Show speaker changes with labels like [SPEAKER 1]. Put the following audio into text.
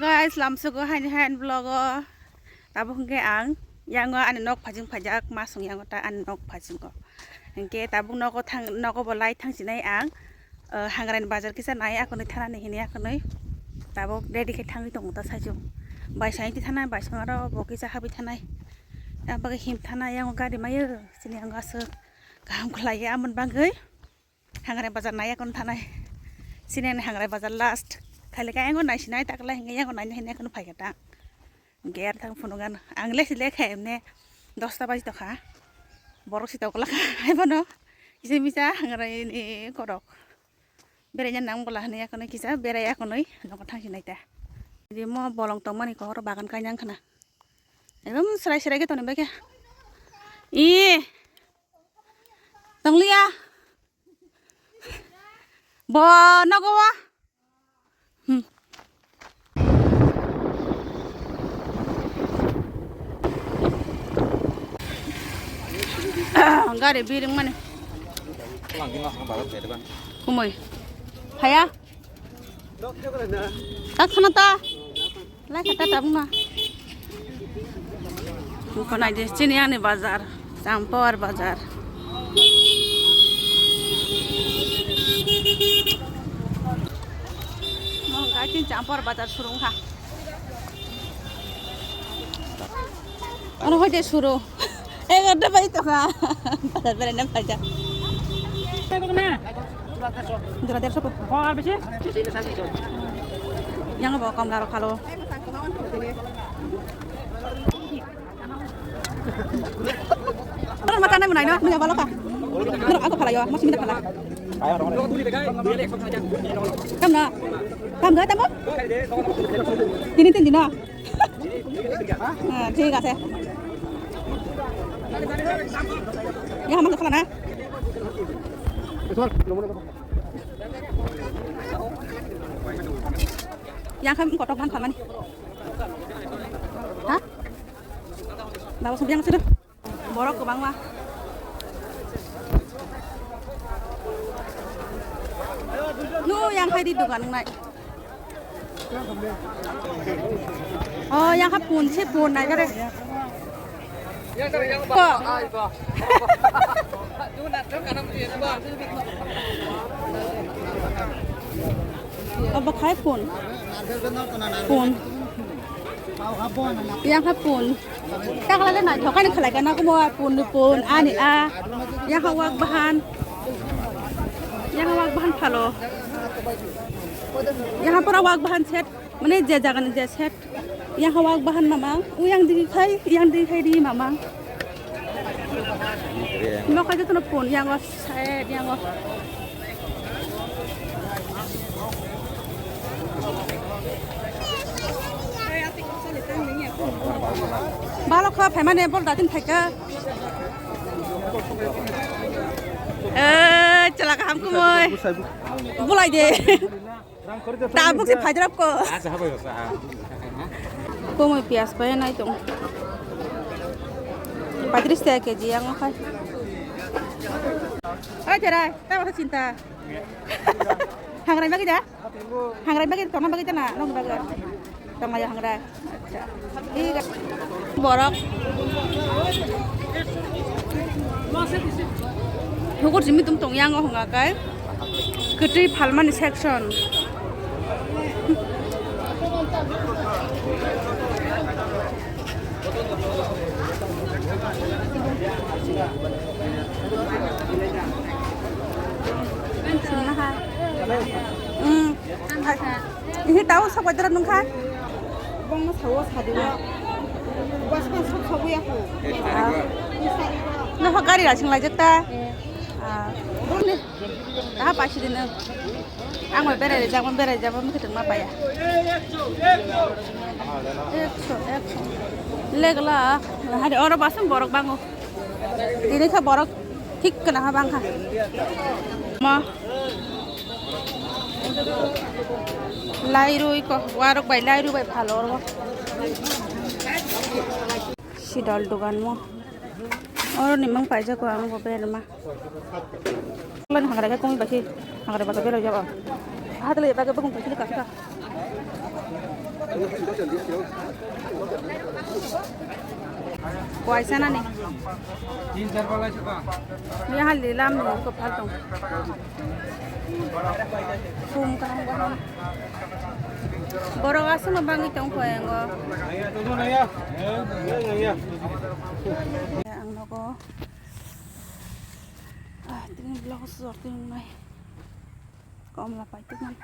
[SPEAKER 1] guys, lamsugo hand vlog. Tabung ke ang yang ane nok pajing pajak masung yang ta ane nok pajing ko. Engke tabung nok bolai thang sinai ang hangran bazar kisa nai aku ni thana ni hini aku ni tabung ready ke thang itong ta sajo. Bai sai ti thana bai sangaro boki sa habi thanai. Tabung him thana yang gari mayu sini ang asu kaham kulai amun bangai. Hangran bazar nai aku thanai. Sini hangran bazar last. Kali kaya ngon nasi nai tak lah hingga ngon nai hingga kono pakai tak. Ger tang funungan angle sih lek hem ne 10 baju tak ha. Borok sih tak lah hai bono. Kisi bisa ngerai ini korok. Berenya nang bolah nih kono kisa beraya kono nong tang sih nai ta. Jadi mau bolong tong mani kor bagan kanyang kana. Ekdom serai-serai gitu nih baiknya. Ih. Tong lia. Bo nago wa. Enggak ada biring mana? Kumoi, haya? Tak sana ta? Lagi kata tabung na? Bukan aja sini ane bazar, Campur bazar. Mau kacin Campur bazar suruh ha? Orang aja suruh. Ada apa itu kah? Pasar berenang saja. Jurader siapa? Kau apa sih? Yang bawa kamu lalu kalau. Orang makanan mana ini? Nggak balok kah? Nggak aku kalau ya, masih minta kalau. Kamu nak? Kamu nggak tamu? Ini tinggi nak? Tinggi nggak sih? Ya hamang kepala na. Yang kami kotok ban kaman. Hah? Bawa subyang sudah. Borok ke bang mah. Nu yang kai di dukan nai. Oh, yang kapun sih pun aja deh. Kok? Apa kai pun? Pun. Yang kai pun. Tak kalau nak, kau kan kalau kan aku mau pun, ani yang hawak bahan kalau, yang apa hawak bahan set, mana jajakan set. Yang hawak bahan mamang, yang dikai di mamang. Mau kaje tu pun, yang saya, yang balok kau pemain ni bol datin faker. Celaka hamku moy. Bulai deh. Tabuk si fajar ko. Como pias pa yan itong 35 kg yang okay. Ay, jaray, tawa sa cinta. Hangray ba kita? Hangray ba kita? Tama ba kita na? Ano ba? Tama ya hangray. Acha. Iya. Borok. Hukur jimi tong yang oh ngakai. Ketri Palman section. Ini tahu siapa jalan nungka? Bang mas tahu sahaja. Bas kan sahaja ya aku. Nah, kari lah sing lajat ta. Boleh. Dah pasti dina. Ang mau bere jam mau ketemu apa ya? Ekso. Leglah. Hari orang pasang borok bangu. Ini kah borok tik kena bang kah? Ma. Lairu iko, warok bay lairu bay phalor mo. Sidal dugan mo. Oro nimang paisa ko ang gober ma. Lan hangara ka kung basi, hangara ba ka belo jaba. Hat le ba ka kung basi ka ka. Kuai sana nih.
[SPEAKER 2] 3-4 वाला चुका
[SPEAKER 1] Ini hal di lam nih ke paltong. Sum kan gua. Borok asu mabang itong ko yang go.
[SPEAKER 2] नया तो नया नया
[SPEAKER 1] Ya ang noko. Ah, tingin blog ko sa tingin may. Kaum lapay tingnan.